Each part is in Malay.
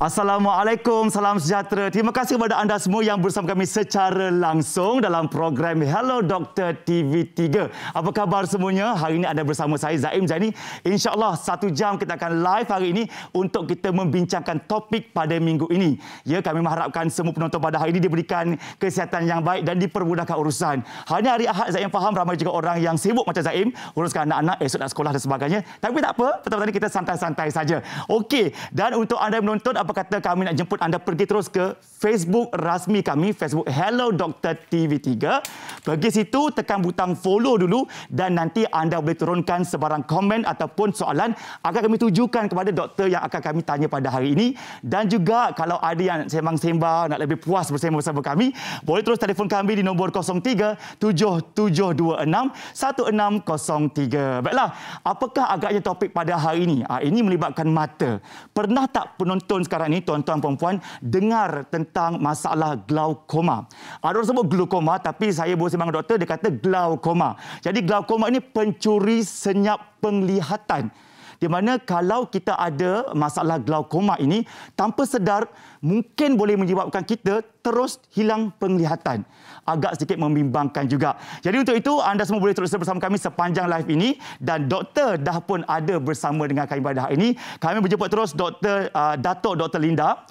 Assalamualaikum, salam sejahtera. Terima kasih kepada anda semua yang bersama kami secara langsung dalam program Hello Doktor TV3. Apa khabar semuanya? Hari ini anda bersama saya, Zaim Zaini. InsyaAllah 1 jam kita akan live hari ini untuk kita membincangkan topik pada minggu ini. Ya, kami mengharapkan semua penonton pada hari ini diberikan kesihatan yang baik dan dipermudahkan urusan. Hari ini hari Ahad, Zaim faham ramai juga orang yang sibuk macam Zaim, uruskan anak-anak, esok nak sekolah dan sebagainya. Tapi tak apa, petang-petang ini kita santai-santai saja. Okey, dan untuk anda yang menonton, apa kata kami nak jemput anda pergi terus ke Facebook rasmi kami, Facebook Hello Doktor TV3. Pergi situ, tekan butang follow dulu dan nanti anda boleh turunkan sebarang komen ataupun soalan akan kami tujukan kepada doktor yang akan kami tanya pada hari ini. Dan juga kalau ada yang sembang-sembang, nak lebih puas bersama kami, boleh terus telefon kami di nombor 03 7726 1603. Baiklah, apakah agaknya topik pada hari ini? Ini melibatkan mata. Pernah tak penonton sekarang ni, tuan-tuan perempuan, dengar tentang masalah glaukoma? Ada orang sebut glaukoma, tapi saya bersama dengan doktor, dia kata glaukoma. Jadi glaukoma ini pencuri senyap penglihatan. Di mana kalau kita ada masalah glaukoma ini, tanpa sedar mungkin boleh menyebabkan kita terus hilang penglihatan. Agak sedikit membimbangkan juga. Jadi untuk itu anda semua boleh terus bersama kami sepanjang live ini, dan doktor dah pun ada bersama dengan kami pada hari ini. Kami berjumpa terus Datuk Dr. Linda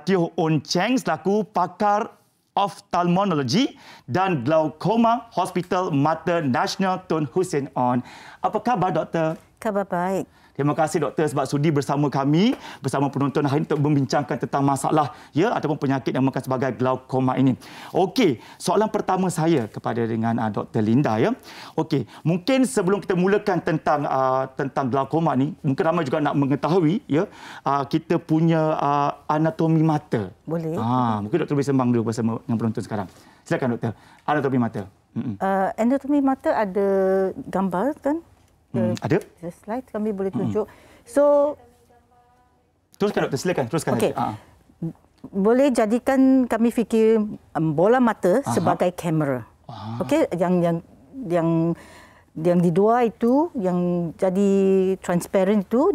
Teo Oon Cheng selaku pakar Ophthalmology dan Glaukoma Hospital Mata Nasional Tun Hussein On. Apa khabar, doktor? Khabar baik. Terima kasih doktor sebab sudi bersama kami, bersama penonton hari ini untuk membincangkan tentang masalah ataupun penyakit yang makan sebagai glaukoma ini. Okey, soalan pertama saya kepada dengan Dr. Linda ya. Okey, mungkin sebelum kita mulakan tentang glaukoma ni, mungkin ramai juga nak mengetahui kita punya anatomi mata. Boleh. Mungkin doktor boleh sembang dulu bersama dengan penonton sekarang. Silakan doktor. Anatomi mata. Anatomi mata ada gambar kan? Ada? Slide kami boleh tunjuk. So, teruskan doktor, silakan teruskan. Okay. Boleh jadikan kami fikir bola mata sebagai kamera. Okey, yang di dua itu yang jadi transparent itu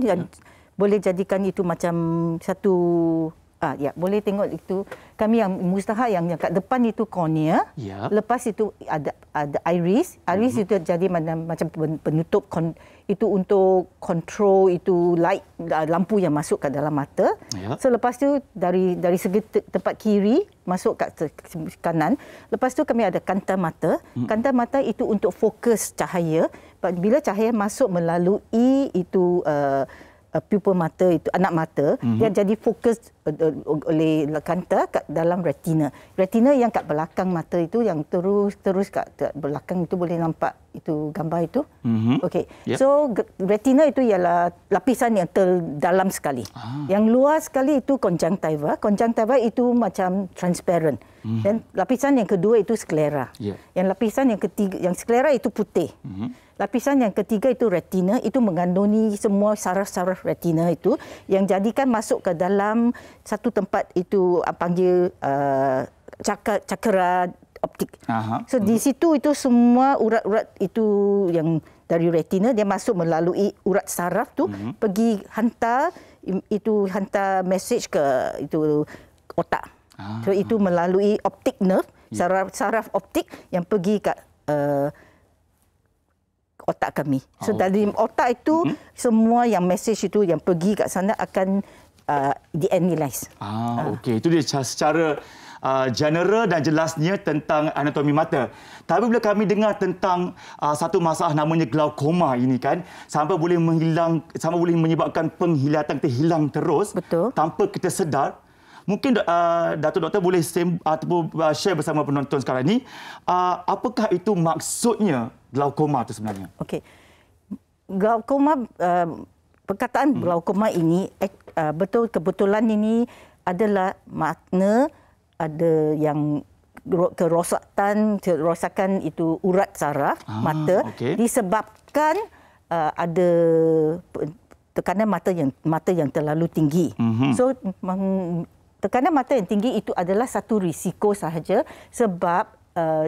boleh jadikan itu macam satu. Boleh tengok itu. Kami yang mustahak yang kat depan itu cornea. Lepas itu ada iris. Iris itu jadi macam penutup itu untuk control itu light lampu yang masuk ke dalam mata. So lepas tu dari segi tempat kiri masuk kat kanan. Lepas tu kami ada kanta mata. Kanta mata itu untuk fokus cahaya. Bila cahaya masuk melalui itu pupil mata itu, anak mata, dia jadi fokus oleh kanta kat dalam retina. Retina yang kat belakang mata itu, yang terus kat belakang itu boleh nampak itu gambar itu. Okey. So retina itu ialah lapisan yang terdalam sekali. Yang luar sekali itu conjunctiva. Conjunctiva itu macam transparent. Dan lapisan yang kedua itu sklera. Yang lapisan yang ketiga, yang sklera itu putih. Lapisan yang ketiga itu retina, itu mengandungi semua saraf-saraf retina itu yang jadikan masuk ke dalam satu tempat itu panggil cakra optik. So di situ itu semua urat-urat itu yang dari retina dia masuk melalui urat saraf tu pergi hantar message ke itu otak. So itu melalui optic nerve, saraf optik yang pergi ke otak kami. So dari otak itu semua yang message itu yang pergi kat sana akan di-analyze. Okey, itu dia secara general dan jelasnya tentang anatomi mata. Tapi bila kami dengar tentang satu masalah namanya glaukoma ini kan, sampai boleh menyebabkan penglihatan kita hilang terus. Betul. Tanpa kita sedar. Mungkin doktor boleh share bersama penonton sekarang ni, apakah itu maksudnya glaukoma itu sebenarnya? Okey. Glaukoma, perkataan glaukoma ini kebetulan ini adalah makna ada yang kerosakan itu urat saraf mata disebabkan ada tekanan mata yang terlalu tinggi. So tekanan mata yang tinggi itu adalah satu risiko sahaja sebab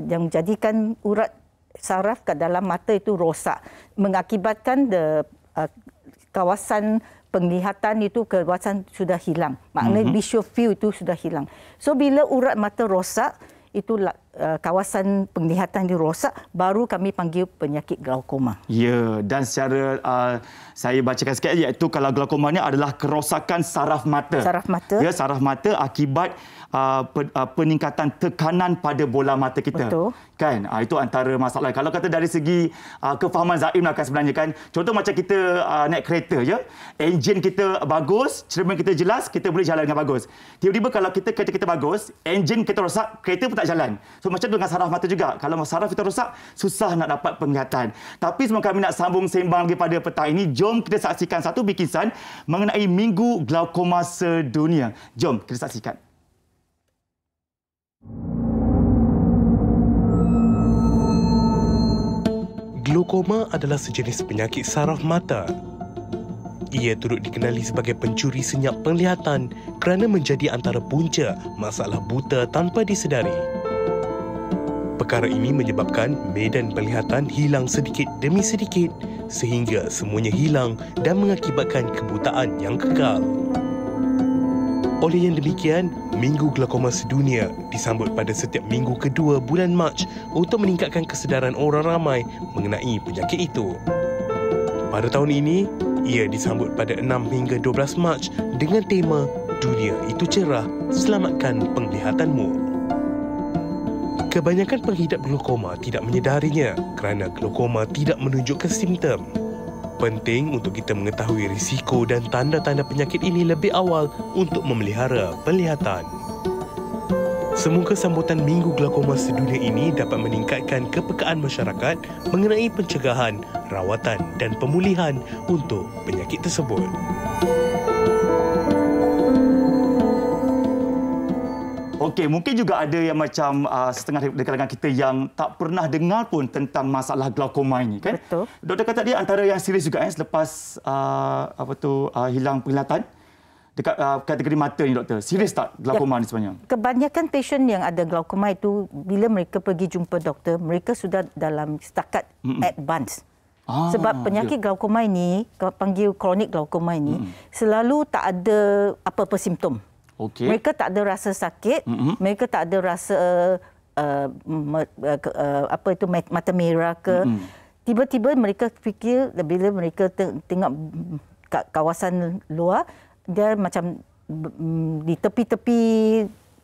yang menjadikan urat saraf ke dalam mata itu rosak mengakibatkan kawasan penglihatan itu kawasan sudah hilang. Maknanya visual field itu sudah hilang. So bila urat mata rosak, itu kawasan penglihatan itu rosak, baru kami panggil penyakit glaukoma. Ya, dan secara saya bacakan sikit, iaitu kalau glaukoma ni adalah kerosakan saraf mata. Saraf mata. Ya, saraf mata akibat peningkatan tekanan pada bola mata kita. Betul. Kan? Itu antara masalah. Kalau kata dari segi kefahaman Zaim lah kan sebenarnya kan. Contoh macam kita naik kereta ya. Enjin kita bagus, cermin kita jelas, kita boleh jalan dengan bagus. Tiba-tiba kalau kereta kita bagus, enjin kita rosak, kereta pun tak jalan. So macam tu dengan saraf mata juga. Kalau saraf kita rosak, susah nak dapat penglihatan. Tapi sebelum kami nak sambung sembang lagi pada petang ini, jom kita saksikan satu bikisan mengenai Minggu Glaukoma Sedunia. Jom kita saksikan. Glaukoma adalah sejenis penyakit saraf mata. Ia turut dikenali sebagai pencuri senyap penglihatan kerana menjadi antara punca masalah buta tanpa disedari. Perkara ini menyebabkan medan penglihatan hilang sedikit demi sedikit sehingga semuanya hilang dan mengakibatkan kebutaan yang kekal. Oleh yang demikian, Minggu Glaukoma Sedunia disambut pada setiap minggu kedua bulan Mac untuk meningkatkan kesedaran orang ramai mengenai penyakit itu. Pada tahun ini, ia disambut pada 6 hingga 12 Mac dengan tema Dunia Itu Cerah, Selamatkan Penglihatanmu. Kebanyakan penghidap glaukoma tidak menyedarinya kerana glaukoma tidak menunjukkan simptom. Penting untuk kita mengetahui risiko dan tanda-tanda penyakit ini lebih awal untuk memelihara penglihatan. Semoga sambutan Minggu Glaukoma Sedunia ini dapat meningkatkan kepekaan masyarakat mengenai pencegahan, rawatan dan pemulihan untuk penyakit tersebut. Okey, mungkin juga ada yang macam setengah dari kalangan kita yang tak pernah dengar pun tentang masalah glaukoma ini, kan? Betul. Doktor kata dia antara yang serius juga selepas hilang penglihatan dekat kategori mata ni, doktor. Serius tak glaukoma ni sebenarnya? Kebanyakan pasien yang ada glaukoma itu bila mereka pergi jumpa doktor, mereka sudah dalam setakat advance. Sebab penyakit glaukoma ini, panggil kronik glaukoma ini, selalu tak ada apa-apa simptom. Okay. Mereka tak ada rasa sakit, mereka tak ada rasa mata merah ke. Tiba-tiba mereka fikir bila mereka tengok kawasan luar, dia macam di tepi-tepi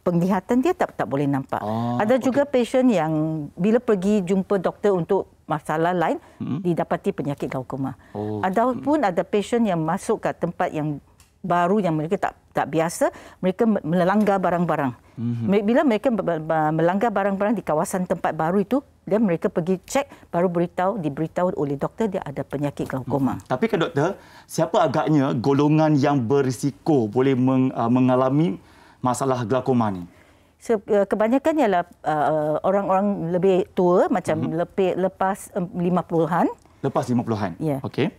penglihatan dia tak boleh nampak. Ada juga pasien yang bila pergi jumpa doktor untuk masalah lain didapati penyakit glaukoma. Ataupun ada pasien yang masuk ke tempat yang baru yang mereka tak biasa, mereka melanggar barang-barang. Bila mereka melanggar barang-barang di kawasan tempat baru itu, dan mereka pergi cek, baru diberitahu oleh doktor dia ada penyakit glaukoma. Tapi kan doktor, siapa agaknya golongan yang berisiko boleh mengalami masalah glaukoma ni? Kebanyakan ialah orang-orang lebih tua, macam lepas 50-an. Lepas 50-an? Ya. Okey.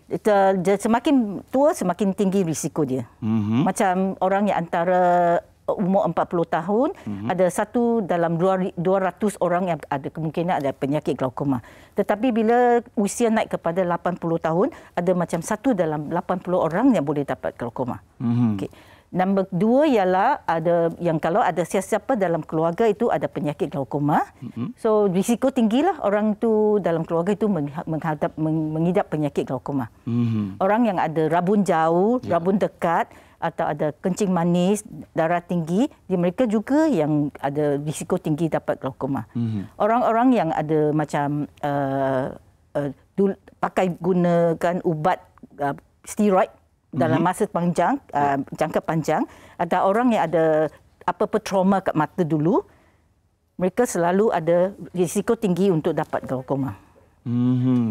Semakin tua, semakin tinggi risiko dia. Macam orang yang antara umur 40 tahun, ada satu dalam 200 orang yang ada kemungkinan ada penyakit glaukoma. Tetapi bila usia naik kepada 80 tahun, ada macam satu dalam 80 orang yang boleh dapat glaukoma. Okey. Nombor dua ialah ada yang kalau ada siapa dalam keluarga itu ada penyakit glaukoma, so risiko tinggilah orang itu dalam keluarga itu mengidap penyakit glaukoma. Orang yang ada rabun jauh, rabun dekat atau ada kencing manis, darah tinggi, mereka juga yang ada risiko tinggi dapat glaukoma. Orang-orang yang ada macam pakai gunakan ubat steroid dalam masa panjang, jangka panjang, ada orang yang ada apa-apa trauma kat mata dulu, mereka selalu ada risiko tinggi untuk dapat glaukoma.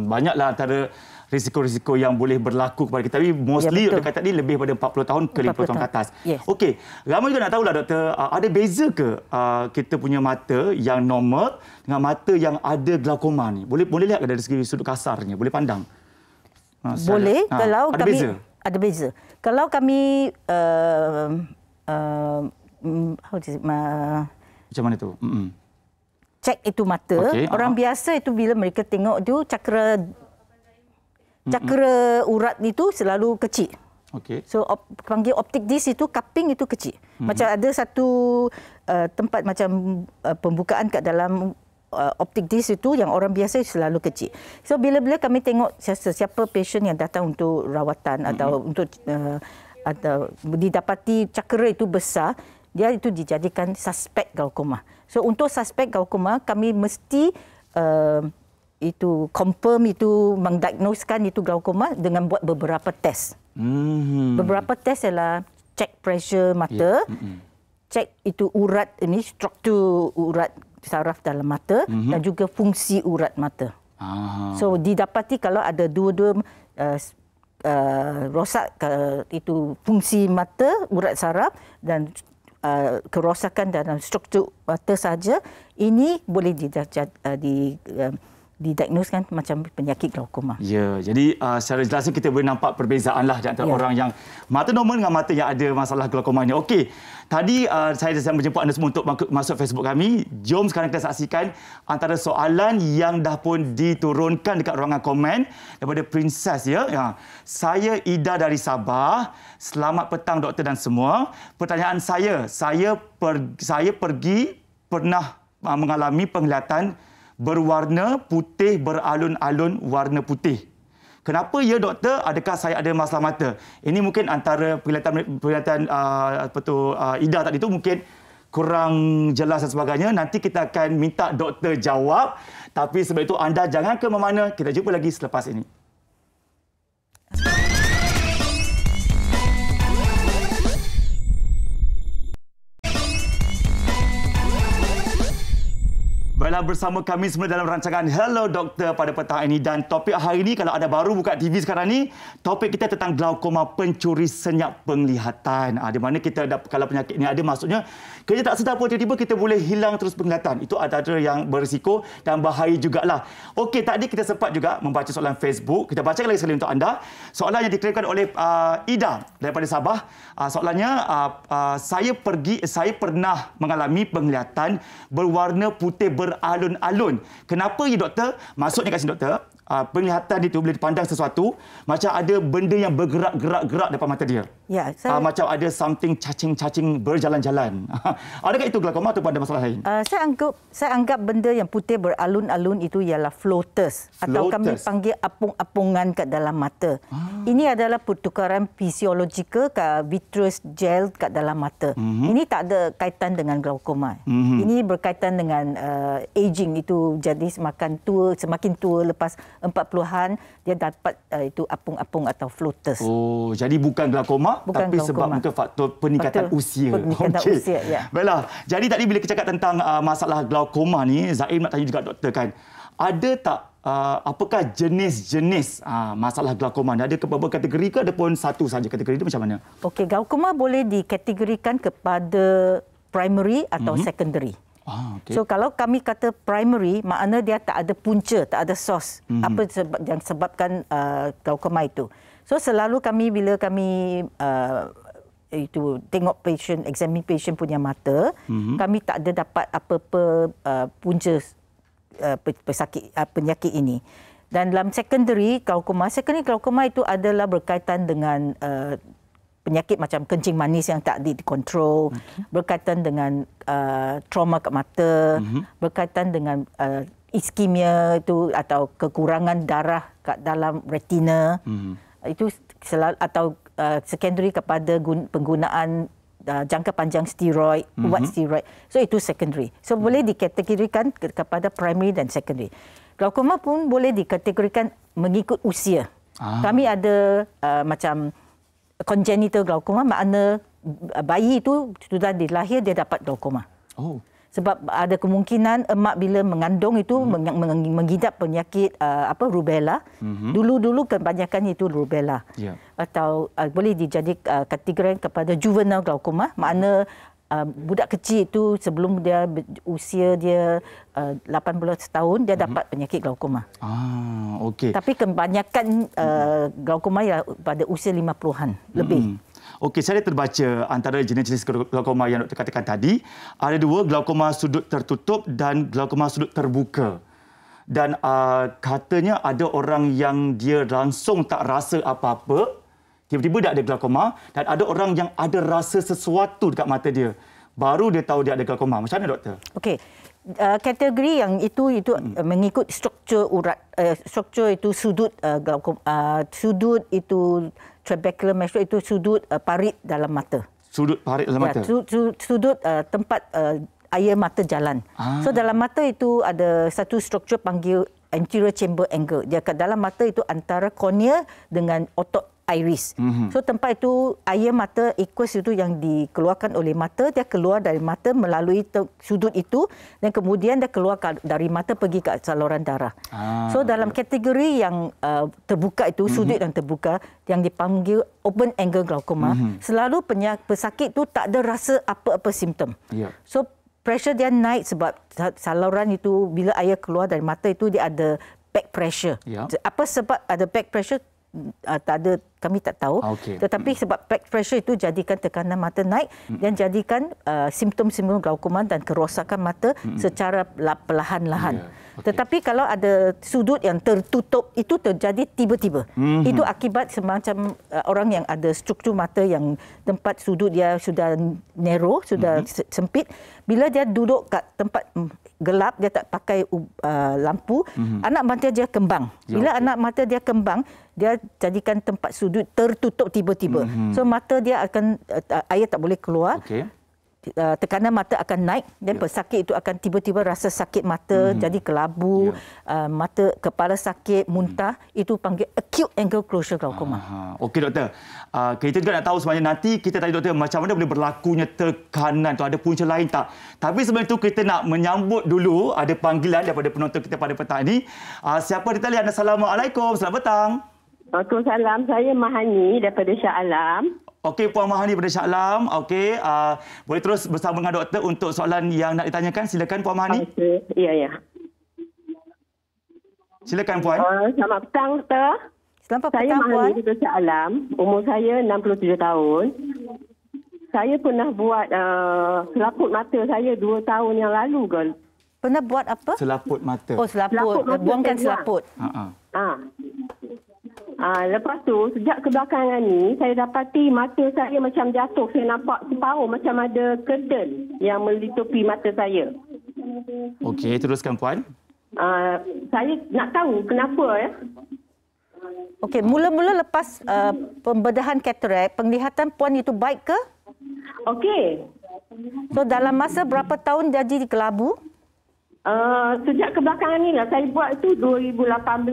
Banyaklah antara risiko-risiko yang boleh berlaku kepada kita. Tapi mostly doktor kata tadi lebih pada 40 tahun ke 50 tahun ke atas. Yes. Okey, ramai juga nak tahulah doktor, ada beza ke kita punya mata yang normal dengan mata yang ada glaukoma ni? Boleh lihat ke dari segi sudut kasarnya? Boleh pandang? Boleh, kalau ada kami... beza? Ada beza. Kalau kami macam mana tu? Cek itu mata, orang biasa itu bila mereka tengok tu cakra urat itu selalu kecil. Okey. So panggil optic disc itu cupping itu kecil. Macam ada satu tempat macam pembukaan kat dalam optic disc itu yang orang biasa selalu kecil. So bila-bila kami tengok siapa pasien yang datang untuk rawatan atau untuk atau didapati cakera itu besar, dia itu dijadikan suspek glaukoma. So untuk suspek glaukoma kami mesti itu confirm itu mendiagnoskan itu glaukoma dengan buat beberapa test. Beberapa test ialah cek pressure mata, cek itu urat ini struktur urat saraf dalam mata dan juga fungsi urat mata. So didapati kalau ada dua-dua rosak itu fungsi mata, urat saraf dan kerosakan dalam struktur mata saja, ini boleh didiagnoskan macam penyakit glaukoma. Ya, jadi secara jelasnya kita boleh nampak perbezaan lah di antara orang yang mata normal dengan mata yang ada masalah glaukoma ini. Okey, tadi saya dah menjemput anda semua untuk masuk Facebook kami. Jom sekarang kita saksikan antara soalan yang dah pun diturunkan dekat ruangan komen daripada Princess. Ya. Saya Ida dari Sabah. Selamat petang doktor dan semua. Pertanyaan saya pernah mengalami penglihatan berwarna putih beralun-alun warna putih. Kenapa ya doktor? Adakah saya ada masalah mata? Ini mungkin antara penglihatan Ida tadi itu mungkin kurang jelas dan sebagainya. Nanti kita akan minta doktor jawab. Tapi sebelum itu anda jangan ke mana-mana. Kita jumpa lagi selepas ini. Baiklah, bersama kami semula dalam rancangan Hello Doktor pada petang ini, dan topik hari ini kalau anda baru buka TV sekarang ni, topik kita tentang glaukoma, pencuri senyap penglihatan. Di mana kita kalau penyakit ini ada, maksudnya kita tak sedar pun tiba-tiba kita boleh hilang terus penglihatan. Itu ada yang berisiko dan bahaya jugalah. Okey, tadi kita sempat juga membaca soalan Facebook. Kita bacakan lagi sekali untuk anda. Soalan yang dikirimkan oleh Ida daripada Sabah. Soalannya, saya pernah mengalami penglihatan berwarna putih beralun-alun. Kenapa ya doktor? Maksudnya kat sini doktor, penglihatan itu boleh dipandang sesuatu macam ada benda yang bergerak-gerak depan mata dia. Ya, macam ada something cacing-cacing berjalan-jalan. Adakah itu glaukoma atau ada masalah lain? Saya anggap benda yang putih beralun-alun itu ialah floaters. Atau kami panggil apung-apungan kat dalam mata. Ini adalah pertukaran fisiologikal ke vitreous gel kat dalam mata. Ini tak ada kaitan dengan glaukoma. Ini berkaitan dengan aging, itu jadi semakin tua lepas 40-an dia dapat itu apung-apung atau floaters. Oh, jadi bukan glaukoma, tapi glaukoma, sebab mungkin faktor peningkatan usia. Peningkatan usia, ya. Baiklah. Jadi tadi bila kita cakap tentang masalah glaukoma ni, Zaim nak tanya juga doktor kan. Ada tak apakah jenis-jenis masalah glaukoma ni? Ada beberapa kategori ke ataupun satu saja kategori itu, macam mana? Okey, glaukoma boleh dikategorikan kepada primary atau secondary. Okay. So kalau kami kata primary, makna dia tak ada punca, tak ada source. Apa yang sebabkan glaukoma itu. So selalu bila kami itu tengok patient, examine patient punya mata, kami tak ada dapat apa-apa punca penyakit ini. Dan dalam secondary glaukoma itu adalah berkaitan dengan penyakit macam kencing manis yang tak dikontrol, berkaitan dengan trauma kat mata, berkaitan dengan iskemia itu atau kekurangan darah kat dalam retina. Itu atau secondary kepada penggunaan jangka panjang steroid, ubat steroid. So itu secondary. So boleh dikategorikan kepada primary dan secondary. Glaukoma pun boleh dikategorikan mengikut usia. Kami ada macam congenital glaukoma, makna bayi itu sudah dilahir dia dapat glaukoma. Sebab ada kemungkinan emak bila mengandung itu mengidap penyakit rubella. Dulu kebanyakannya itu rubella. Atau boleh dijadikan kategori kepada juvenile glaukoma, makna budak kecil itu sebelum dia usia dia 18 tahun dia dapat penyakit glaukoma. Okey. Tapi kebanyakan glaukoma ya pada usia 50-an lebih. Okey, saya terbaca antara jenis-jenis glaukoma yang doktor katakan tadi, ada dua, glaukoma sudut tertutup dan glaukoma sudut terbuka. Dan katanya ada orang yang dia langsung tak rasa apa-apa, tiba-tiba dia ada glaukoma, dan ada orang yang ada rasa sesuatu dekat mata dia. Baru dia tahu dia ada glaukoma. Macam mana, doktor? Okey. Kategori yang itu mengikut struktur urat, struktur itu sudut sudut itu trabecular muscle itu sudut parit dalam mata. Sudut parit dalam mata. Sudut tempat air mata jalan. So dalam mata itu ada satu struktur panggil anterior chamber angle. Dia kat dalam mata itu antara kornea dengan otot iris. So tempat itu air mata aqueous itu yang dikeluarkan oleh mata, dia keluar dari mata melalui sudut itu dan kemudian dia keluar dari mata pergi ke saluran darah. So dalam kategori yang terbuka itu, sudut yang terbuka yang dipanggil open angle glaukoma, selalu pesakit itu tak ada rasa apa-apa simptom. So pressure dia naik sebab saluran itu bila air keluar dari mata itu dia ada back pressure. Apa sebab ada back pressure? Tak ada, kami tak tahu. Tetapi sebab back pressure itu jadikan tekanan mata naik dan jadikan simptom-simptom glaukoma dan kerosakan mata secara perlahan-lahan. Tetapi kalau ada sudut yang tertutup itu terjadi tiba-tiba. Itu akibat semacam orang yang ada struktur mata yang tempat sudut dia sudah narrow, sudah sempit. Bila dia duduk kat tempat gelap, dia tak pakai lampu, anak mata dia kembang. Bila anak mata dia kembang, dia jadikan tempat sudut tertutup tiba-tiba. So mata dia akan air tak boleh keluar. Tekanan mata akan naik dan pesakit itu akan tiba-tiba rasa sakit mata, jadi kelabu, mata kepala sakit, muntah. Itu panggil acute angle closure glaukoma. Okey, doktor. Kita juga nak tahu sebenarnya nanti kita tanya doktor macam mana boleh berlakunya tekanan tu, ada punca lain tak? Tapi sebelum itu kita nak menyambut dulu ada panggilan daripada penonton kita pada petang ini. Siapa di talian? Assalamualaikum. Selamat petang. Waalaikumsalam. Saya Mahani daripada Shah Alam. Okey, Puan Mahani daripada Shah Alam. Okey, boleh terus bersama dengan doktor untuk soalan yang nak ditanyakan. Silakan Puan Mahani. Ya. Silakan Puan. Selamat petang, doktor. Selamat saya petang, Puan. Saya Mahani daripada Shah Alam. Umur saya 67 tahun. Saya pernah buat selaput mata saya 2 tahun yang lalu ke. Pernah buat apa? Selaput mata. Oh, selaput. Buangkan selaput. Lepas tu, sejak kebelakangan ni, saya dapati mata saya macam jatuh. Saya nampak separuh macam ada curtain yang melitupi mata saya. Okey, teruskan Puan. Saya nak tahu kenapa ya. Okey, mula-mula lepas pembedahan katarak, penglihatan Puan itu baik ke? Okey. So dalam masa berapa tahun jadi kelabu? Sejak kebelakangan ni lah. Saya buat itu 2018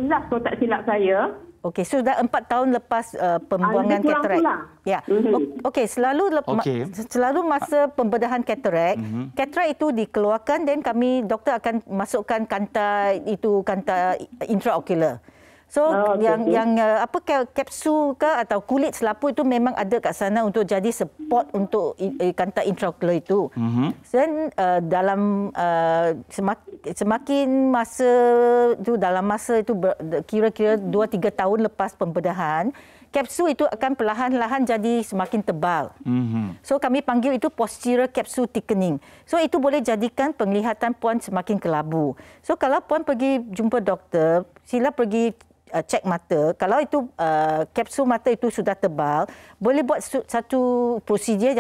kalau tak silap saya. Okey, sudah 4 tahun lepas pembuangan katarak. Ya. Okey, selalu masa pembedahan katarak, katarak itu dikeluarkan dan kami doktor akan masukkan kanta intraocular. So kapsul ke atau kulit selaput itu memang ada kat sana untuk jadi support untuk kanta intraocular itu. Dan dalam semakin masa itu kira-kira 2-3 tahun lepas pembedahan, kapsul itu akan perlahan-lahan jadi semakin tebal. So kami panggil itu posterior capsule thickening. So itu boleh jadikan penglihatan Puan semakin kelabu. So kalau Puan pergi jumpa doktor, sila pergi cek mata. Kalau itu kapsul mata itu sudah tebal, boleh buat satu prosedur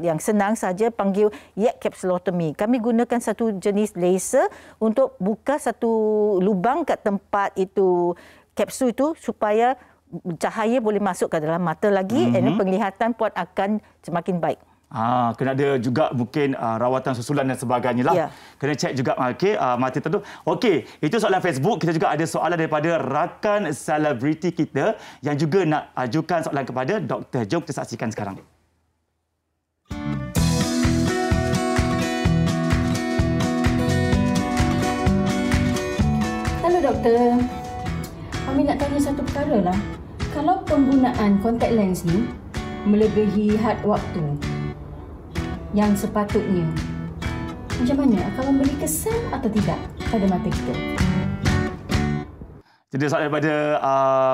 yang senang saja, panggil yak capsulotomy. Kami gunakan satu jenis laser untuk buka satu lubang kat tempat itu kapsul itu supaya cahaya boleh masuk ke dalam mata lagi dan penglihatan Puan akan semakin baik. Kena ada juga mungkin rawatan susulan dan sebagainya lah. Kena cek juga mata tertentu. Okey, itu soalan Facebook. Kita juga ada soalan daripada rakan selebriti kita yang juga nak ajukan soalan kepada doktor. Jom kita saksikan sekarang. Halo doktor. Kami nak tanya satu perkara lah. Kalau penggunaan contact lens ni melebihi had waktu yang sepatutnya, macam mana? Akan memberi kesan atau tidak pada mata kita? Jadi soalan daripada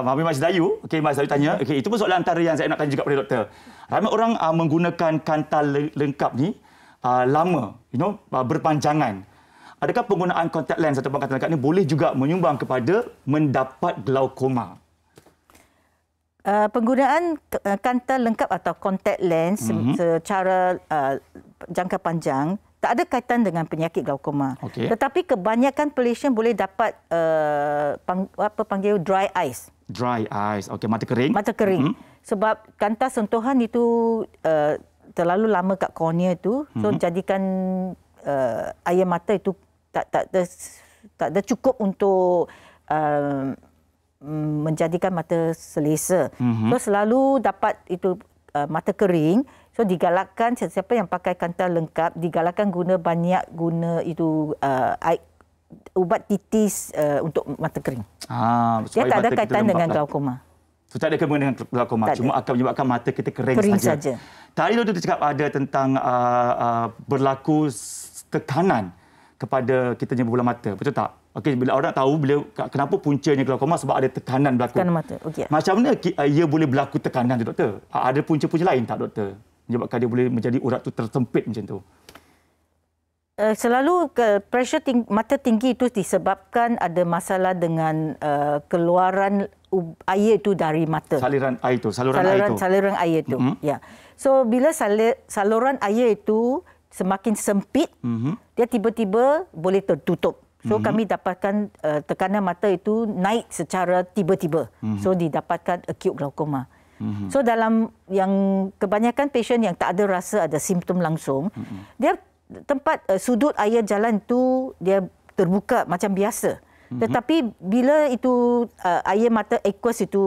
Mami Mas Dayu. Okey, Mas Dayu tanya. Okey, itu pun soalan antara yang saya nak tanya juga kepada doktor. Ramai orang menggunakan kanta lengkap ni lama, berpanjangan. Adakah penggunaan contact lens atau kanta lengkap ni boleh juga menyumbang kepada mendapat glaukoma? Penggunaan kanta lengkap atau contact lens secara jangka panjang tak ada kaitan dengan penyakit glaukoma. Tetapi kebanyakan pasien boleh dapat apa panggil dry eyes. Dry eyes. Okey, mata kering. Mata kering. Sebab kanta sentuhan itu terlalu lama kat kornea itu, so jadikan air mata itu tak ada cukup untuk menjadikan mata selesa. So selalu dapat itu mata kering. So digalakkan sesiapa yang pakai kanta lengkap digalakkan guna itu ubat titis untuk mata kering. Dia tak ada kaitan dengan glaukoma. So, tak ada kaitan dengan glaukoma, cuma akan menyebabkan mata kita kering saja. Tadi doktor cakap ada tentang berlaku tekanan kepada kita punya bola mata, betul tak? Okey, bila orang tahu kenapa puncanya glaukoma sebab ada tekanan berlaku. Tekanan mata. Okey. Macam mana ia boleh berlaku tekanan tu, doktor? Ada punca-punca lain tak, doktor? Menyebabkan dia boleh menjadi urat tu tersempit macam tu. Selalu pressure mata tinggi itu disebabkan ada masalah dengan keluaran air itu dari mata. Saluran air itu. Saluran air itu. Ya. So bila saluran air itu semakin sempit, dia tiba-tiba boleh tertutup. So kami dapatkan tekanan mata itu naik secara tiba-tiba. So didapatkan acute glaukoma. So dalam yang kebanyakan pasien yang tak ada rasa ada simptom langsung, dia tempat sudut air jalan tu dia terbuka macam biasa. Tetapi bila itu air mata aqueous itu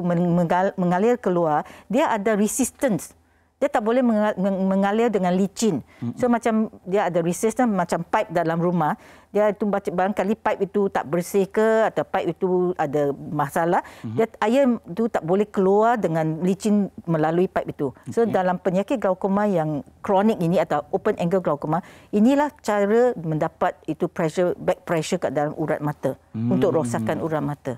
mengalir keluar, dia ada resistance. Dia tak boleh mengalir dengan licin. So macam dia ada resistance macam pipe dalam rumah. Dia itu barangkali pipe itu tak bersih ke atau pipe itu ada masalah. Dia air itu tak boleh keluar dengan licin melalui pipe itu. So dalam penyakit glaukoma yang kronik ini atau open angle glaukoma, inilah cara mendapat itu back pressure kat dalam urat mata untuk rosakan urat mata.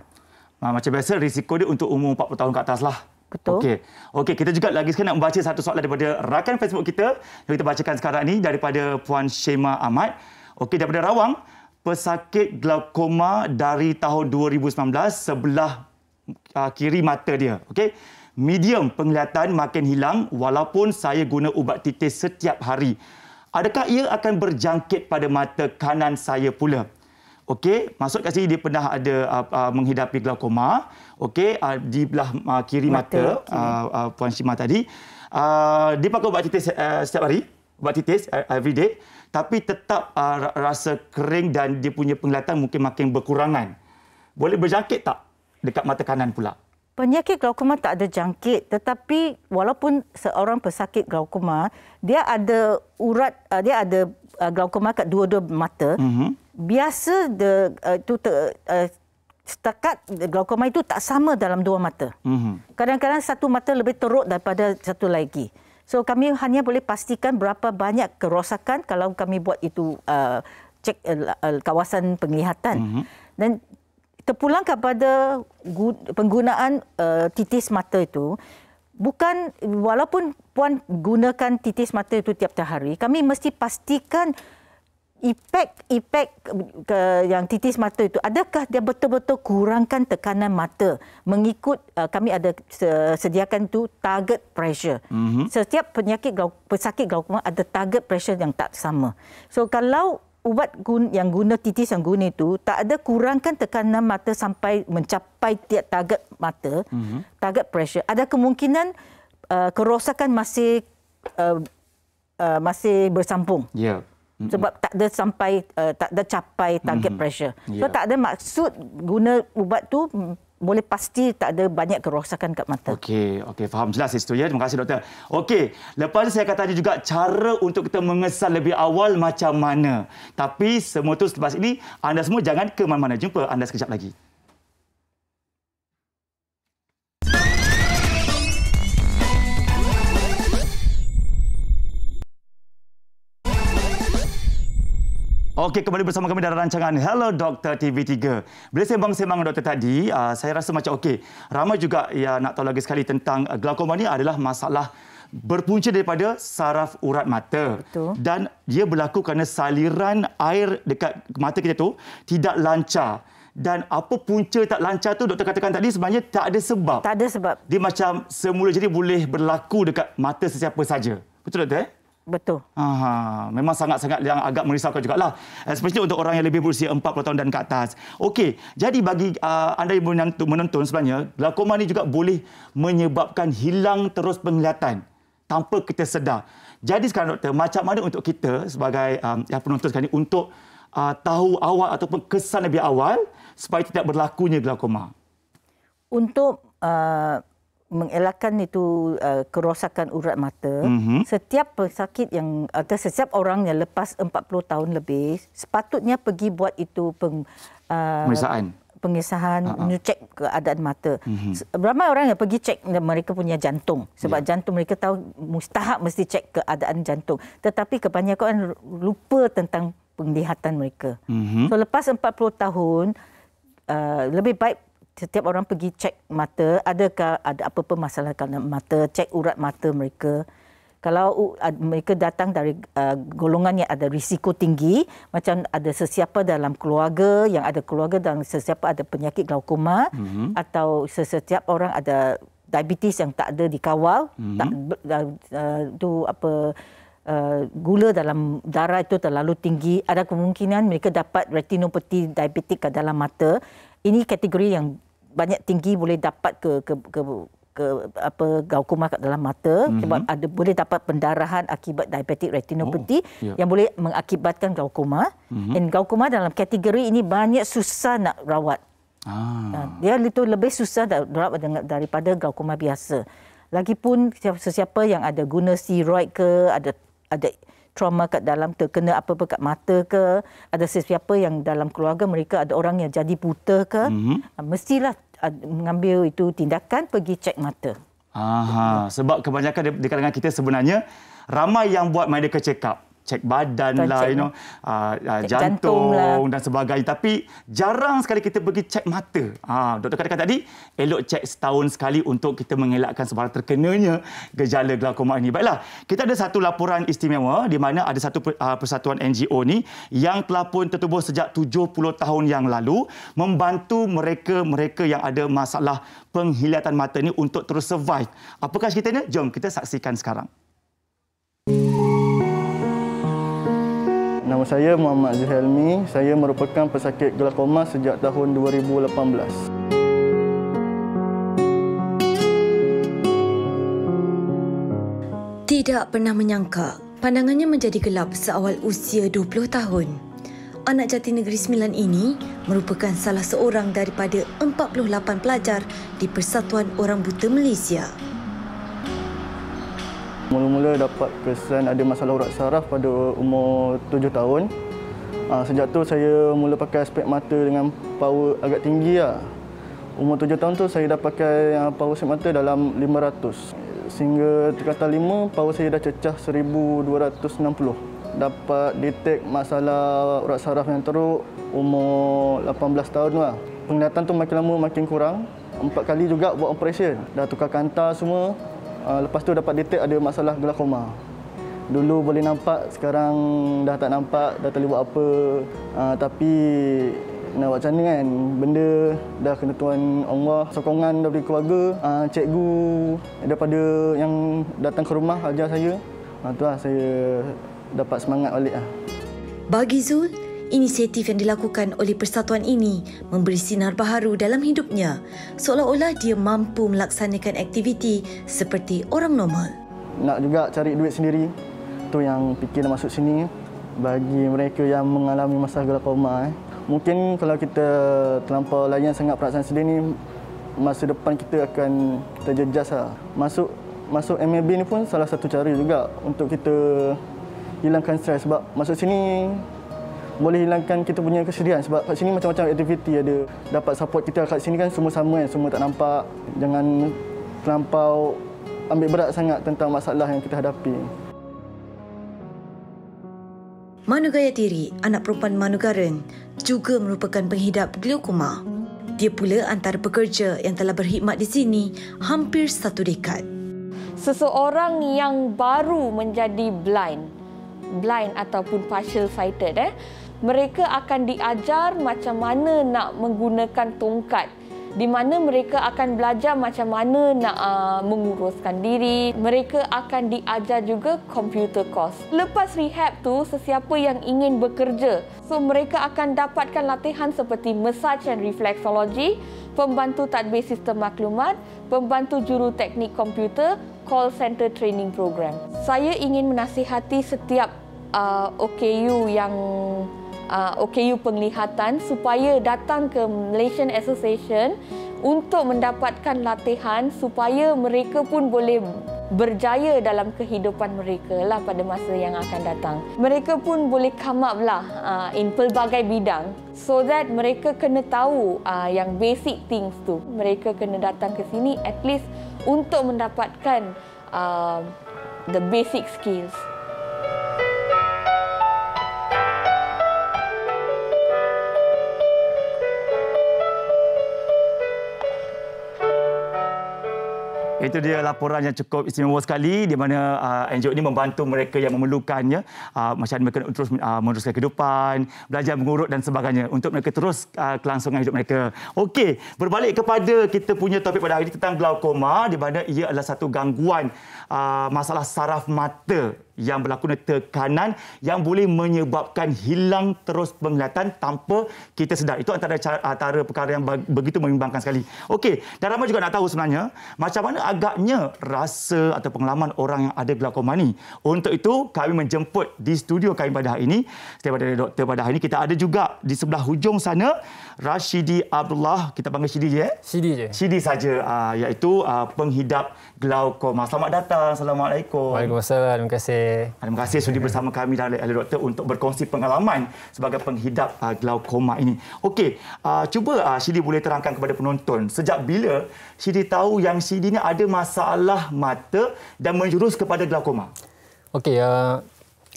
Macam biasa risiko dia untuk umur 40 tahun ke atas lah. Betul. Okey, kita juga lagi sekali nak membaca satu soalan daripada rakan Facebook kita yang kita bacakan sekarang ini daripada Puan Shema Ahmad. Okey, daripada Rawang, pesakit glaukoma dari tahun 2019 sebelah kiri mata dia. Okey. Medium penglihatan makin hilang walaupun saya guna ubat titis setiap hari. Adakah ia akan berjangkit pada mata kanan saya pula? Okey, maksud kat sini dia pernah ada menghidapi glaukoma, okey, di belah kiri mata Puan Shima tadi. Dia pakai ubat titis setiap hari, ubat titis every day, tapi tetap rasa kering dan dia punya penglihatan mungkin makin berkurangan. Boleh berjangkit tak dekat mata kanan pula? Penyakit glaukoma tak ada jangkit, tetapi walaupun seorang pesakit glaukoma, dia ada glaukoma kat dua-dua mata. Biasa setakat glaukoma itu tak sama dalam dua mata. Kadang-kadang satu mata lebih teruk daripada satu lagi. So kami hanya boleh pastikan berapa banyak kerosakan kalau kami buat itu cek kawasan penglihatan. Dan terpulang kepada penggunaan titis mata itu, bukan walaupun puan gunakan titis mata itu tiap-tiap hari, kami mesti pastikan efek yang titis mata itu, adakah dia betul-betul kurangkan tekanan mata mengikut kami ada sediakan tu target pressure. Setiap pesakit glaukoma ada target pressure yang tak sama. So kalau ubat yang guna titis yang guna itu tak ada kurangkan tekanan mata sampai mencapai target mata, target pressure, ada kemungkinan kerosakan masih bersambung. Ya. Sebab tak ada capai target pressure. So tak ada maksud guna ubat tu boleh pasti tak ada banyak kerosakan kat mata. Okey, faham jelas itu ya. Terima kasih doktor. Okey, lepas ni saya akan tanya juga cara untuk kita mengesan lebih awal macam mana. Tapi semua tu selepas ini anda semua jangan ke mana-mana. Jumpa anda sekejap lagi. Okey, kembali bersama kami dalam rancangan Hello Doktor TV3. Bila sembang-sembang dengan doktor tadi, saya rasa macam okey. Ramai juga yang nak tahu lagi sekali tentang glaukoma ni adalah masalah berpunca daripada saraf urat mata. Betul. Dan dia berlaku kerana saliran air dekat mata kita tu tidak lancar. Dan apa punca tak lancar tu doktor katakan tadi sebenarnya tak ada sebab. Tak ada sebab. Dia macam semula jadi boleh berlaku dekat mata sesiapa saja. Betul doktor? Betul. Memang sangat-sangat yang agak merisaukan jugalah. Especially untuk orang yang lebih berusia 40 tahun dan ke atas. Okey, jadi bagi anda yang menonton sebenarnya, glaukoma ni juga boleh menyebabkan hilang terus penglihatan tanpa kita sedar. Jadi sekarang doktor, macam mana untuk kita sebagai yang penonton sekarang ni untuk tahu awal ataupun kesan lebih awal supaya tidak berlakunya glaukoma? Untuk mengelakkan itu kerosakan urat mata, setiap pesakit yang atau setiap orang yang lepas 40 tahun lebih sepatutnya pergi buat itu pengesahan, cek keadaan mata. Ramai orang yang pergi cek mereka punya jantung sebab jantung mereka tahu mustahak mesti cek keadaan jantung. Tetapi kebanyakan orang lupa tentang penglihatan mereka. So lepas 40 tahun lebih baik setiap orang pergi cek mata, adakah ada apa-apa masalah dalam mata, cek urat mata mereka. Kalau mereka datang dari golongan yang ada risiko tinggi, macam ada sesiapa dalam keluarga, yang ada keluarga dan sesiapa ada penyakit glaukoma, atau setiap orang ada diabetes yang tak ada dikawal, gula dalam darah itu terlalu tinggi, ada kemungkinan mereka dapat retinopati diabetik ke dalam mata. Ini kategori yang banyak tinggi boleh dapat glaukoma kat dalam mata sebab boleh dapat pendarahan akibat diabetic retinopathy yang boleh mengakibatkan glaukoma. Dan glaukoma dalam kategori ini banyak susah nak rawat. Dia itu lebih susah rawat daripada glaukoma biasa. Lagipun sesiapa yang ada guna steroid ke, ada trauma kat dalam, terkena apa-apa kat mata ke, ada sesiapa yang dalam keluarga mereka ada orang yang jadi buta ke, mestilah mengambil itu tindakan pergi cek mata. Sebab kebanyakan di kalangan kita sebenarnya ramai yang buat medical check up. Cek badan lah, jantung lah dan sebagainya. Tapi jarang sekali kita pergi cek mata. Doktor katakan tadi, elok cek setahun sekali untuk kita mengelakkan sebarang terkenanya gejala glaukoma ini. Baiklah, kita ada satu laporan istimewa di mana ada satu persatuan NGO ni yang telah pun tertubuh sejak 70 tahun yang lalu membantu mereka yang ada masalah penglihatan mata ni untuk terus survive. Apakah ceritanya? Jom kita saksikan sekarang. Nama saya Muhammad Zuhelmi. Saya merupakan pesakit glaukoma sejak tahun 2018. Tidak pernah menyangka pandangannya menjadi gelap seawal usia 20 tahun. Anak Jatinegeri 9 ini merupakan salah seorang daripada 48 pelajar di Persatuan Orang Buta Malaysia. Mula-mula dapat kesan ada masalah urat saraf pada umur 7 tahun. Sejak tu saya mula pakai aspek mata dengan power agak tinggi. Umur 7 tahun tu saya dah pakai power aspek mata dalam 500. Sehingga tingkatan 5, power saya dah cecah 1260. Dapat detect masalah urat saraf yang teruk umur 18 tahun lah. Penglihatan tu makin lama makin kurang. 4 kali juga buat operation. Dah tukar kantar semua. Lepas tu dapat detect ada masalah glaukoma. Dulu boleh nampak, sekarang dah tak nampak, dah tak boleh buat apa. Tapi nak buat macam mana kan, benda dah kena Tuhan Allah, sokongan daripada keluarga, cikgu daripada yang datang ke rumah ajar saya. Itulah saya dapat semangat balik. Bagi Zul, inisiatif yang dilakukan oleh persatuan ini memberi sinar baharu dalam hidupnya, seolah-olah dia mampu melaksanakan aktiviti seperti orang normal. Nak juga cari duit sendiri, tu yang fikir nak masuk sini. Bagi mereka yang mengalami masalah glaukoma, mungkin kalau kita terlampau layan sangat perasaan sedih ni, masa depan kita akan terjejas. Masuk MAB ni pun salah satu cara juga untuk kita hilangkan stres. Sebab masuk sini boleh hilangkan kita punya kesedihan sebab kat sini macam-macam aktiviti ada. Dapat support kita kat sini kan semua sama kan, semua tak nampak. Jangan terlampau ambil berat sangat tentang masalah yang kita hadapi. Manu Gayatiri, anak perempuan Manu Garen, juga merupakan penghidap glaukoma. Dia pula antara pekerja yang telah berkhidmat di sini hampir 1 dekad. Seseorang yang baru menjadi blind ataupun partial sighted, mereka akan diajar macam mana nak menggunakan tongkat, di mana mereka akan belajar macam mana nak menguruskan diri. Mereka akan diajar juga computer course. Lepas rehab tu, sesiapa yang ingin bekerja, so mereka akan dapatkan latihan seperti massage and reflexology, pembantu tadbir sistem maklumat, pembantu juru teknik komputer, call center training program. Saya ingin menasihati setiap OKU yang OKU penglihatan supaya datang ke Malaysian Association untuk mendapatkan latihan supaya mereka pun boleh berjaya dalam kehidupan mereka lah pada masa yang akan datang. Mereka pun boleh come up lah in pelbagai bidang, so that mereka kena tahu yang basic things tu. Mereka kena datang ke sini at least untuk mendapatkan the basic skills. Itu dia laporan yang cukup istimewa sekali di mana NGO ini membantu mereka yang memerlukannya, macam mereka terus meneruskan kehidupan, belajar mengurut dan sebagainya untuk mereka terus kelangsungan hidup mereka. Okey, berbalik kepada kita punya topik pada hari ini tentang glaukoma, di mana ia adalah satu gangguan masalah saraf mata yang berlaku tekanan yang boleh menyebabkan hilang terus penglihatan tanpa kita sedar. Itu antara perkara yang begitu membimbangkan sekali. Okey, dan ramai juga nak tahu sebenarnya macam mana agaknya rasa atau pengalaman orang yang ada glaukoma ni. Untuk itu, kami menjemput di studio kami pada hari ini, daripada doktor pada hari ini, kita ada juga di sebelah hujung sana Rashidi Abdullah, kita panggil Shidi je. Shidi je. Shidi saja, iaitu penghidap glaukoma. Selamat datang. Assalamualaikum. Waalaikumsalam. Terima kasih. Terima kasih sudi bersama kami dan ahli doktor untuk berkongsi pengalaman sebagai penghidap glaukoma ini. Okey, cuba Shidi boleh terangkan kepada penonton sejak bila Shidi tahu yang Shidi ni ada masalah mata dan menjurus kepada glaukoma. Okey,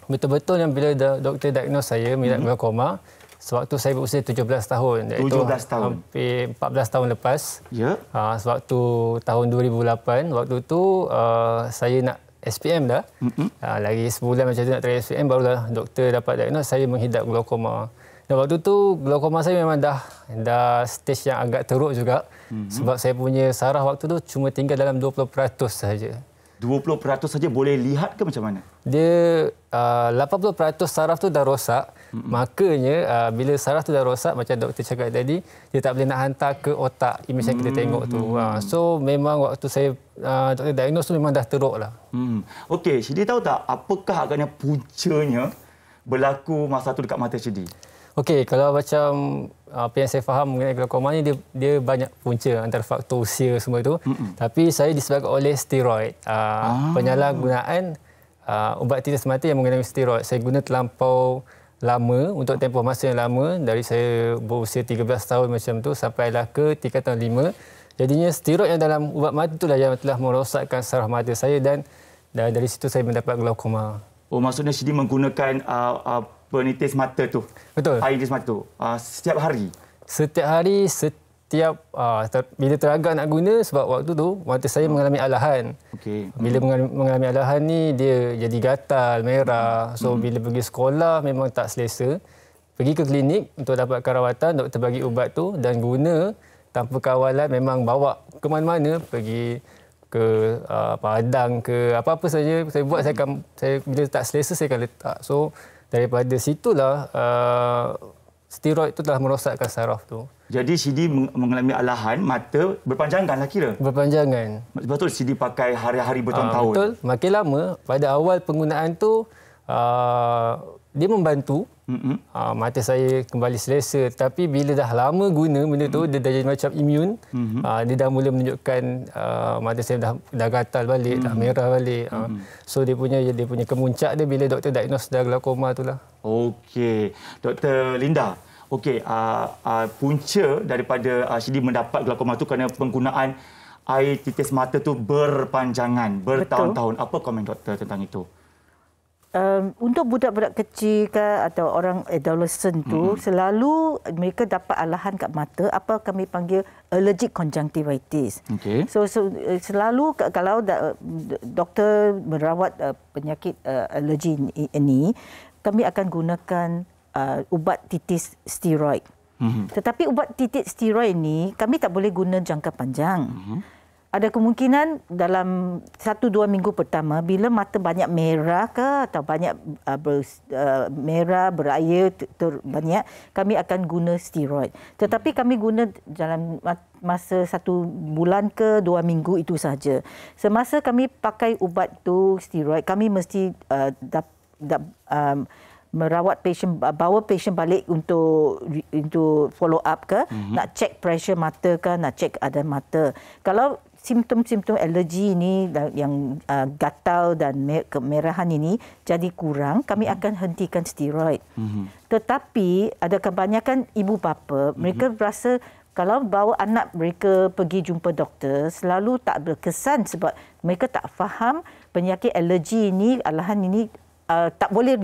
betul-betul yang bila doktor diagnose saya mengidap glaukoma sewaktu saya berusia 17 tahun, iaitu 17 tahun. Hampir 14 tahun lepas. Ya. Sewaktu tahun 2008, waktu tu saya nak SPM dah. Lagi sebulan macam tu nak try SPM, barulah doktor dapat diagnose saya menghidap glaukoma. Dan waktu tu glaukoma saya memang dah stage yang agak teruk juga. Sebab saya punya saraf waktu tu cuma tinggal dalam 20% sahaja. 20% saja boleh lihat ke macam mana? Dia 80% saraf tu dah rosak. Makanya bila saraf tu dah rosak, macam doktor cakap tadi, dia tak boleh nak hantar ke otak image yang kita tengok tu. So memang waktu saya doktor diagnose tu memang dah teruk lah. Okey, Shidi tahu tak apakah agaknya puncanya berlaku masa tu dekat mata Shidi? Okey, kalau macam apa yang saya faham mengenai glaukoma ni, dia banyak punca antara faktor usia semua itu. Tapi saya disebabkan oleh steroid. Penyalahgunaan ubat titis mata yang menggunakan steroid. Saya guna terlampau lama, untuk tempoh masa yang lama, dari saya berusia 13 tahun macam tu sampailah ke tingkatan 5. Jadinya steroid yang dalam ubat mata itulah yang telah merosakkan saraf mata saya dan dari situ saya mendapat glaukoma. Oh, maksudnya Shidi menggunakan penitis mata tu? Betul. Air nitis mata tu setiap hari? Setiap hari, bila teragak nak guna, sebab waktu tu mata saya mengalami alahan. Bila mengalami alahan ni, dia jadi gatal, merah. So bila pergi sekolah memang tak selesa. Pergi ke klinik untuk dapatkan rawatan, doktor bagi ubat tu dan guna tanpa kawalan, memang bawa ke mana-mana, pergi ke Padang ke apa-apa saja saya buat, saya bila tak selesa saya akan letak. So daripada situlah steroid itu telah merosakkan saraf tu. Jadi Shidi mengalami alahan mata berpanjangan lah kira? Berpanjangan. Betul Shidi pakai hari-hari bertahun-tahun? Betul. Makin lama, pada awal penggunaan tu dia membantu mata saya kembali selesa. Tapi bila dah lama guna benda tu, dia dah jadi macam imun. Dia dah mula menunjukkan mata saya dah gatal balik, dah merah balik. So dia punya kemuncak dia bila doktor diagnose dah glaukoma itulah. Okey. Dr. Linda, okey, punca daripada Shidi mendapat glaukoma tu kerana penggunaan air titis mata tu berpanjangan, bertahun-tahun. Apa komen doktor tentang itu? Untuk budak-budak kecil ke atau orang adolescent tu, selalu mereka dapat alahan kat mata, apa kami panggil allergic conjunctivitis. So selalu kalau doktor merawat penyakit alergi ini, kami akan gunakan ubat titis steroid. Tetapi ubat titis steroid ini kami tak boleh guna jangka panjang. Ada kemungkinan dalam 1-2 minggu pertama bila mata banyak merah ke atau banyak merah berair banyak, kami akan guna steroid. Tetapi kami guna dalam masa 1 bulan ke 2 minggu itu sahaja. Semasa kami pakai ubat tu steroid, kami mesti merawat pasien, bawa pasien balik untuk follow up ke, nak check pressure mata ke, nak check ada mata. Kalau simptom-simptom alergi ini yang gatal dan kemerahan ini jadi kurang, kami akan hentikan steroid. Tetapi ada kebanyakan ibu bapa, mereka rasa kalau bawa anak mereka pergi jumpa doktor selalu tak berkesan sebab mereka tak faham penyakit alergi ini, alahan ini tak boleh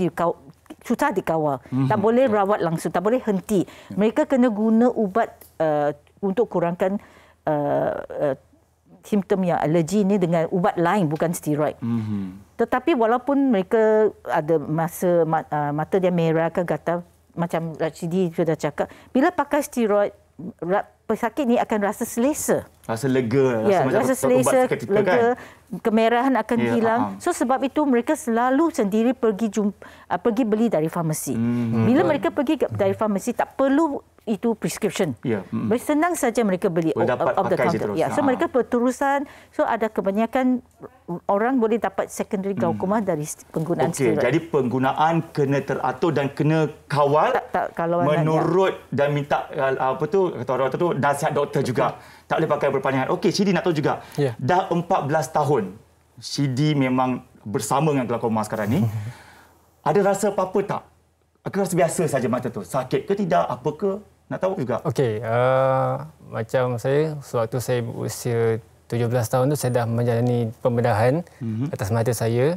susah dikawal. Tak boleh rawat langsung, tak boleh henti. Mereka kena guna ubat untuk kurangkan simptom yang alergi ini dengan ubat lain, bukan steroid. Tetapi walaupun mereka ada masa mata dia merah ke gatal, macam Rashidi sudah cakap, bila pakai steroid, pesakit ini akan rasa selesa. Rasa lega. Rasa selesa, lega, kan? Kemerahan akan hilang. So sebab itu mereka selalu sendiri pergi beli dari farmasi. Bila mereka pergi dari farmasi, tak perlu itu prescription. Senang saja mereka beli off the counter. So mereka berterusan. So ada kebanyakan orang boleh dapat secondary glaukoma dari penggunaan steroid. Jadi penggunaan kena teratur dan kena kawal menurut dan minta kata orang tu nasihat doktor juga. Tak boleh pakai berpanjangan. Okey, Shidi nak tahu juga. Dah 14 tahun Shidi memang bersama dengan glaukoma sekarang ni. Ada rasa apa-apa tak? Aku rasa biasa saja mata tu. Sakit ke tidak? Apa ke? Nak tahu juga. Okey, macam saya, sewaktu saya berusia 17 tahun tu saya dah menjalani pembedahan atas mata saya.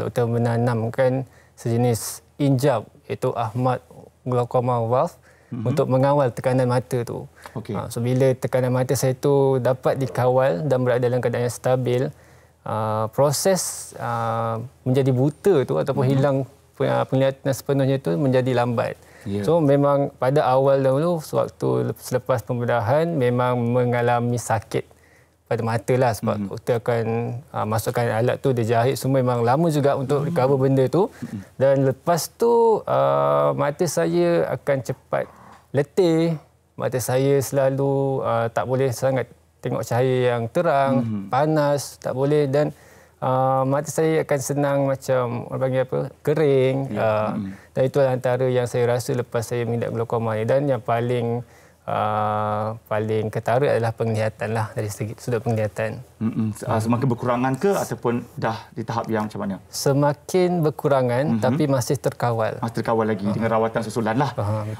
Doktor menanamkan sejenis injap iaitu Ahmad Glaucoma Valve untuk mengawal tekanan mata tu. So bila tekanan mata saya tu dapat dikawal dan berada dalam keadaan yang stabil, proses menjadi buta tu ataupun hilang penglihatan sepenuhnya itu menjadi lambat. So memang pada awal dahulu sewaktu selepas pembedahan memang mengalami sakit pada mata lah sebab doktor akan masukkan alat tu, dia jahit semua, memang lama juga untuk recover benda tu. Dan lepas tu mata saya akan cepat letih, mata saya selalu tak boleh sangat tengok cahaya yang terang, panas, tak boleh, dan mata saya akan senang macam orang panggil apa, kering. Dan itu antara yang saya rasa lepas saya mengidap glaukoma ni. Dan yang paling ketara adalah penglihatan lah, dari sudut penglihatan. Semakin berkurangan ke ataupun dah di tahap yang macam mana? Semakin berkurangan tapi masih terkawal. Masih terkawal lagi dengan rawatan susulan lah.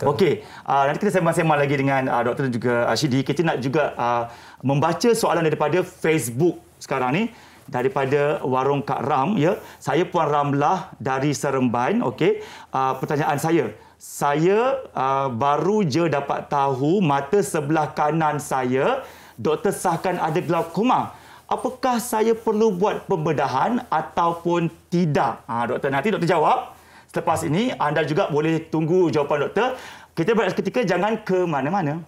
Okey, nanti kita sembang-sembang lagi dengan Dr. dan juga Shidi. Kita nak juga membaca soalan daripada Facebook sekarang ni. Daripada Warung Kak Ram, ya. Saya Puan Ramlah dari Seremban. Okey. Pertanyaan saya baru je dapat tahu mata sebelah kanan saya doktor sahkan ada glaukoma. Apakah saya perlu buat pembedahan ataupun tidak? Doktor, nanti doktor jawab. Selepas ini anda juga boleh tunggu jawapan doktor. Kita berehat seketika, jangan ke mana-mana.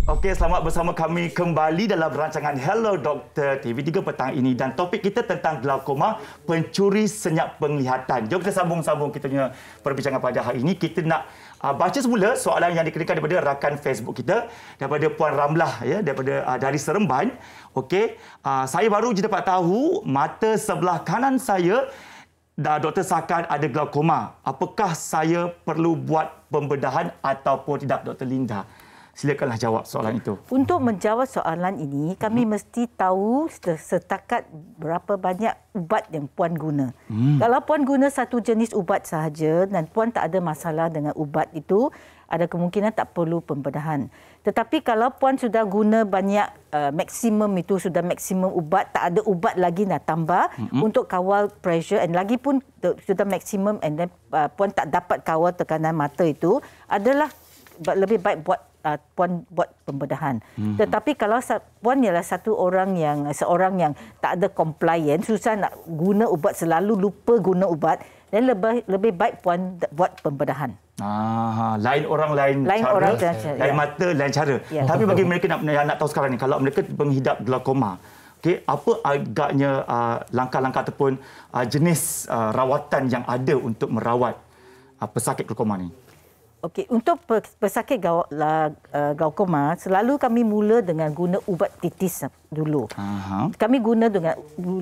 Okey, selamat bersama kami kembali dalam rancangan Hello Doktor TV3 petang ini, dan topik kita tentang glaukoma, pencuri senyap penglihatan. Jom kita sambung kita punya perbincangan pada hari ini. Kita nak baca semula soalan yang dikenakan daripada rakan Facebook kita, daripada Puan Ramlah, ya, dari Seremban. Okey, saya baru je dapat tahu mata sebelah kanan saya doktor sahkan ada glaukoma. Apakah saya perlu buat pembedahan ataupun tidak, Dr. Linda? Silakanlah jawab soalan itu. Untuk menjawab soalan ini, kami mesti tahu setakat berapa banyak ubat yang Puan guna. Kalau Puan guna satu jenis ubat sahaja dan Puan tak ada masalah dengan ubat itu, ada kemungkinan tak perlu pembedahan. Tetapi kalau Puan sudah guna banyak, maksimum itu sudah maksimum ubat, tak ada ubat lagi nak tambah untuk kawal pressure, dan lagi pun sudah maksimum, and then Puan tak dapat kawal tekanan mata itu, adalah lebih baik buat Puan buat pembedahan. Tetapi kalau Puan ialah seorang yang tak ada compliant, susah nak guna ubat, selalu lupa guna ubat, dan lebih baik Puan buat pembedahan. Lain orang lain cara, lain mata lain cara. Tapi bagi mereka nak tahu sekarang ni, kalau mereka menghidap glaukoma, okey, apa agaknya langkah-langkah ataupun jenis rawatan yang ada untuk merawat pesakit glaukoma ni? Okey, untuk pesakit glaukoma, selalu kami mula dengan guna ubat titis dulu. Kami guna